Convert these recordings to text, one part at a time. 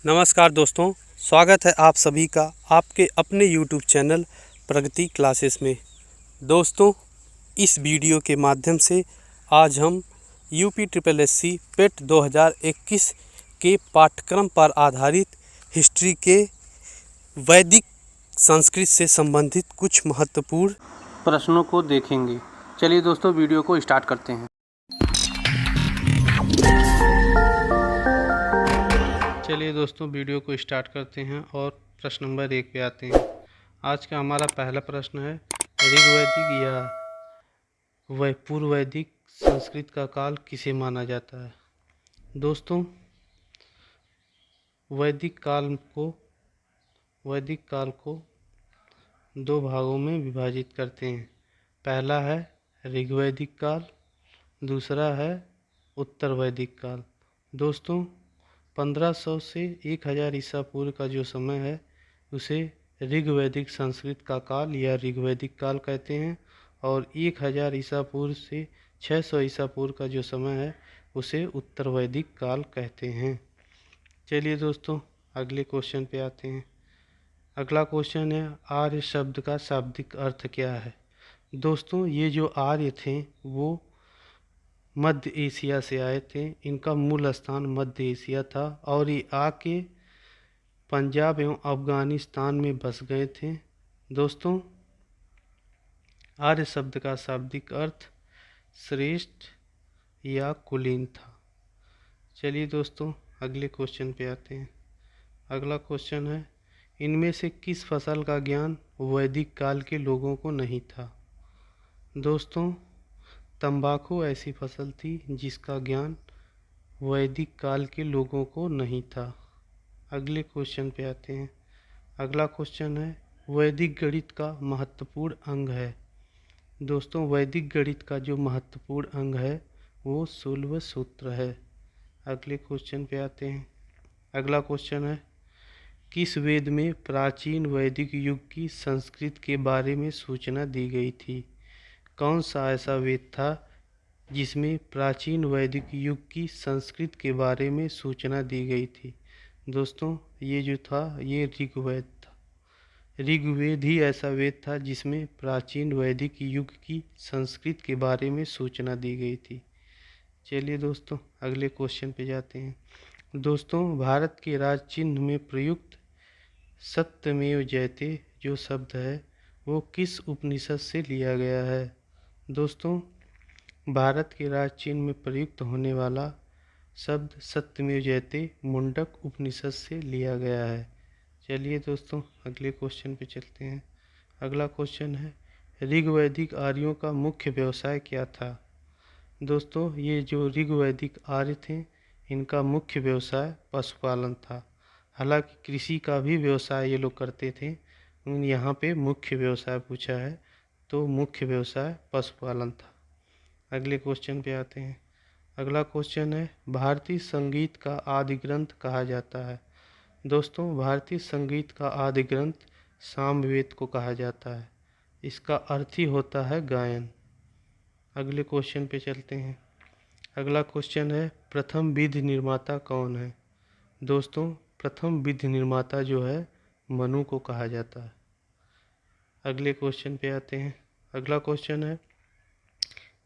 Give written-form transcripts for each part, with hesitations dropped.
नमस्कार दोस्तों, स्वागत है आप सभी का आपके अपने YouTube चैनल प्रगति क्लासेस में। दोस्तों, इस वीडियो के माध्यम से आज हम यूपी ट्रिपल एससी पेट 2021 के पाठ्यक्रम पर आधारित हिस्ट्री के वैदिक संस्कृत से संबंधित कुछ महत्वपूर्ण प्रश्नों को देखेंगे। चलिए दोस्तों, वीडियो को स्टार्ट करते हैं। चलिए दोस्तों, वीडियो को स्टार्ट करते हैं और प्रश्न नंबर 1 पे आते हैं। आज का हमारा पहला प्रश्न है, ऋग्वैदिक या पूर्व वैदिक संस्कृत का काल किसे माना जाता है। दोस्तों, वैदिक काल को दो भागों में विभाजित करते हैं। पहला है ऋग्वैदिक काल, दूसरा है उत्तर वैदिक काल। दोस्तों, 1500 से 1000 ईसा पूर्व का जो समय है उसे ऋग्वैदिक संस्कृत का काल या ऋग्वैदिक काल कहते हैं, और 1000 ईसा पूर्व से 600 ईसा पूर्व का जो समय है उसे उत्तर वैदिक काल कहते हैं। चलिए दोस्तों, अगले क्वेश्चन पे आते हैं। अगला क्वेश्चन है, आर्य शब्द का शाब्दिक अर्थ क्या है। दोस्तों, ये जो आर्य थे वो मध्य एशिया से आए थे। इनका मूल स्थान मध्य एशिया था और ये आके पंजाब एवं अफगानिस्तान में बस गए थे। दोस्तों, आर्य शब्द का शाब्दिक अर्थ श्रेष्ठ या कुलीन था। चलिए दोस्तों, अगले क्वेश्चन पे आते हैं। अगला क्वेश्चन है, इनमें से किस फसल का ज्ञान वैदिक काल के लोगों को नहीं था। दोस्तों, तंबाकू ऐसी फसल थी जिसका ज्ञान वैदिक काल के लोगों को नहीं था। अगले क्वेश्चन पे आते हैं। अगला क्वेश्चन है, वैदिक गणित का महत्वपूर्ण अंग है। दोस्तों, वैदिक गणित का जो महत्वपूर्ण अंग है वो शूल्व सूत्र है। अगले क्वेश्चन पे आते हैं। अगला क्वेश्चन है, किस वेद में प्राचीन वैदिक युग की संस्कृत के बारे में सूचना दी गई थी। कौन सा ऐसा वेद था जिसमें प्राचीन वैदिक युग की संस्कृत के बारे में सूचना दी गई थी। दोस्तों, ये जो था ये ऋग्वेद था। ऋग्वेद ही ऐसा वेद था जिसमें प्राचीन वैदिक युग की संस्कृत के बारे में सूचना दी गई थी। चलिए दोस्तों, अगले क्वेश्चन पे जाते हैं। दोस्तों, भारत के राज चिन्ह में प्रयुक्त सत्यमेव जयते जो शब्द है वो किस उपनिषद से लिया गया है। दोस्तों, भारत के राज चिन्ह में प्रयुक्त होने वाला शब्द सत्यमेव जयते मुंडक उपनिषद से लिया गया है। चलिए दोस्तों, अगले क्वेश्चन पे चलते हैं। अगला क्वेश्चन है, ऋग्वैदिक आर्यों का मुख्य व्यवसाय क्या था। दोस्तों, ये जो ऋग्वैदिक आर्य थे इनका मुख्य व्यवसाय पशुपालन था। हालांकि कृषि का भी व्यवसाय ये लोग करते थे, यहाँ पे मुख्य व्यवसाय पूछा है तो मुख्य व्यवसाय पशुपालन था। अगले क्वेश्चन पे आते हैं। अगला क्वेश्चन है, भारतीय संगीत का आदि ग्रंथ कहा जाता है। दोस्तों, भारतीय संगीत का आदि ग्रंथ सामवेद को कहा जाता है। इसका अर्थ ही होता है गायन। अगले क्वेश्चन पे चलते हैं। अगला क्वेश्चन है, प्रथम विधि निर्माता कौन है। दोस्तों, प्रथम विधि निर्माता जो है मनु को कहा जाता है। अगले क्वेश्चन पे आते हैं। अगला क्वेश्चन है,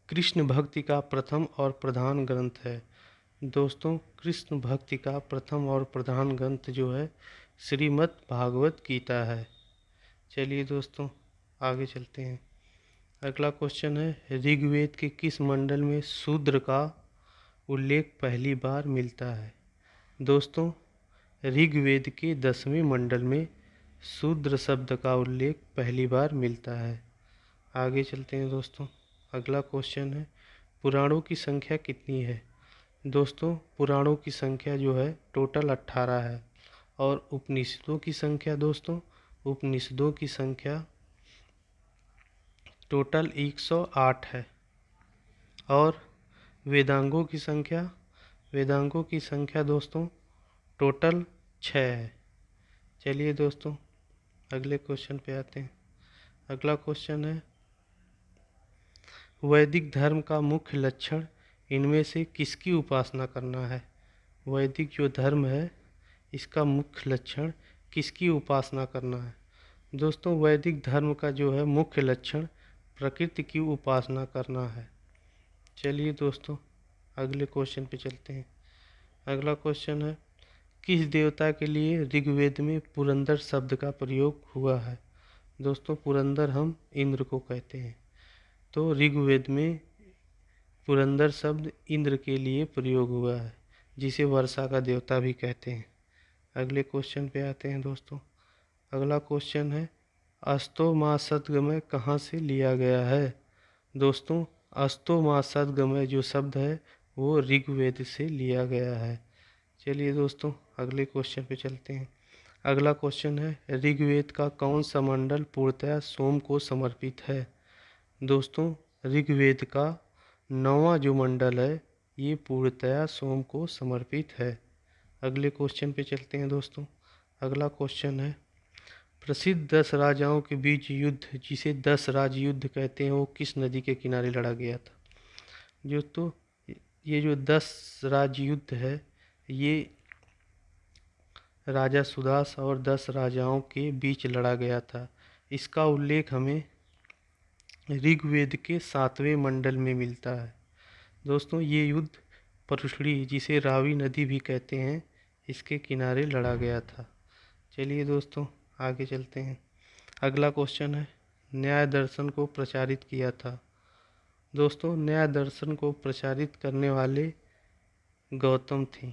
कृष्ण भक्ति का प्रथम और प्रधान ग्रंथ है। दोस्तों, कृष्ण भक्ति का प्रथम और प्रधान ग्रंथ जो है श्रीमद् भागवत गीता है। चलिए दोस्तों, आगे चलते हैं। अगला क्वेश्चन है, ऋग्वेद के किस मंडल में शूद्र का उल्लेख पहली बार मिलता है। दोस्तों, ऋग्वेद के 10वें मंडल में शूद्र शब्द का उल्लेख पहली बार मिलता है। आगे चलते हैं दोस्तों। अगला क्वेश्चन है, पुराणों की संख्या कितनी है। दोस्तों, पुराणों की संख्या जो है टोटल 18 है, और उपनिषदों की संख्या दोस्तों उपनिषदों की संख्या टोटल 108 है, और वेदांगों की संख्या दोस्तों टोटल 6 है। चलिए दोस्तों, अगले क्वेश्चन पे आते हैं। अगला क्वेश्चन है, वैदिक धर्म का मुख्य लक्षण इनमें से किसकी उपासना करना है। वैदिक जो धर्म है इसका मुख्य लक्षण किसकी उपासना करना है? दोस्तों, वैदिक धर्म का जो है मुख्य लक्षण प्रकृति की उपासना करना है। चलिए दोस्तों, अगले क्वेश्चन पे चलते हैं। अगला क्वेश्चन है, किस देवता के लिए ऋग्वेद में पुरंदर शब्द का प्रयोग हुआ है? दोस्तों, पुरंदर हम इंद्र को कहते हैं, तो ऋग्वेद में पुरंदर शब्द इंद्र के लिए प्रयोग हुआ है, जिसे वर्षा का देवता भी कहते हैं। अगले क्वेश्चन पे आते हैं दोस्तों। अगला क्वेश्चन है, अस्तो मा सद्गमय कहाँ से लिया गया है? दोस्तों, अस्तो मा सद्गमय जो शब्द है वो ऋग्वेद से लिया गया है। चलिए दोस्तों, अगले क्वेश्चन पे चलते हैं। अगला क्वेश्चन है, ऋग्वेद का कौन सा मंडल पूर्णतः सोम को समर्पित है? दोस्तों, ऋग्वेद का 9वां जो मंडल है ये पूर्णतः सोम को समर्पित है। अगले क्वेश्चन पे चलते हैं दोस्तों। अगला क्वेश्चन है, प्रसिद्ध 10 राजाओं के बीच युद्ध, जिसे 10 राज युद्ध कहते हैं, वो किस नदी के किनारे लड़ा गया था? ये जो 10 राज युद्ध है ये राजा सुदास और 10 राजाओं के बीच लड़ा गया था। इसका उल्लेख हमें ऋग्वेद के 7वें मंडल में मिलता है। दोस्तों, ये युद्ध परुशड़ी, जिसे रावी नदी भी कहते हैं, इसके किनारे लड़ा गया था। चलिए दोस्तों, आगे चलते हैं। अगला क्वेश्चन है, न्याय दर्शन को प्रचारित किया था? दोस्तों, न्याय दर्शन को प्रचारित करने वाले गौतम थे।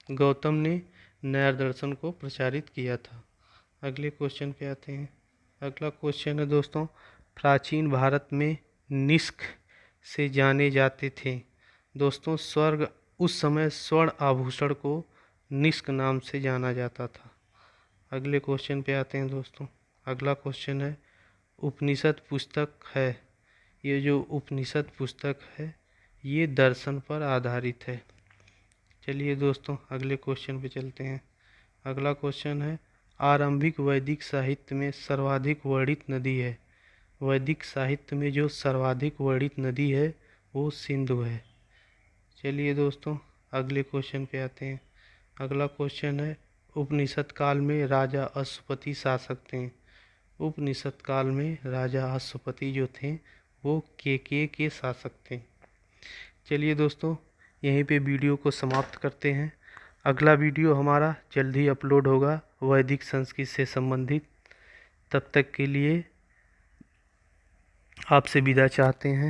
गौतम ने न्याय दर्शन को प्रचारित किया था। अगले क्वेश्चन पे आते हैं। अगला क्वेश्चन है दोस्तों, प्राचीन भारत में निष्क से जाने जाते थे। दोस्तों, स्वर्ग उस समय स्वर्ण आभूषण को निष्क नाम से जाना जाता था। अगले क्वेश्चन पे आते हैं दोस्तों। अगला क्वेश्चन है, उपनिषद पुस्तक है, ये जो उपनिषद पुस्तक है ये दर्शन पर आधारित है। चलिए दोस्तों, अगले क्वेश्चन पे चलते हैं। अगला क्वेश्चन है, आरंभिक वैदिक साहित्य में सर्वाधिक वर्णित नदी है? वैदिक साहित्य में जो सर्वाधिक वर्णित नदी है वो सिंधु है। चलिए दोस्तों, अगले क्वेश्चन पे आते हैं। अगला क्वेश्चन है, उपनिषद काल में राजा अश्वपति शासक थे। उपनिषद काल में राजा अश्वपति जो थे वो के शासक थे। चलिए दोस्तों, यहीं पे वीडियो को समाप्त करते हैं। अगला वीडियो हमारा जल्द ही अपलोड होगा वैदिक संस्कृत से संबंधित। तब तक के लिए आपसे विदा चाहते हैं।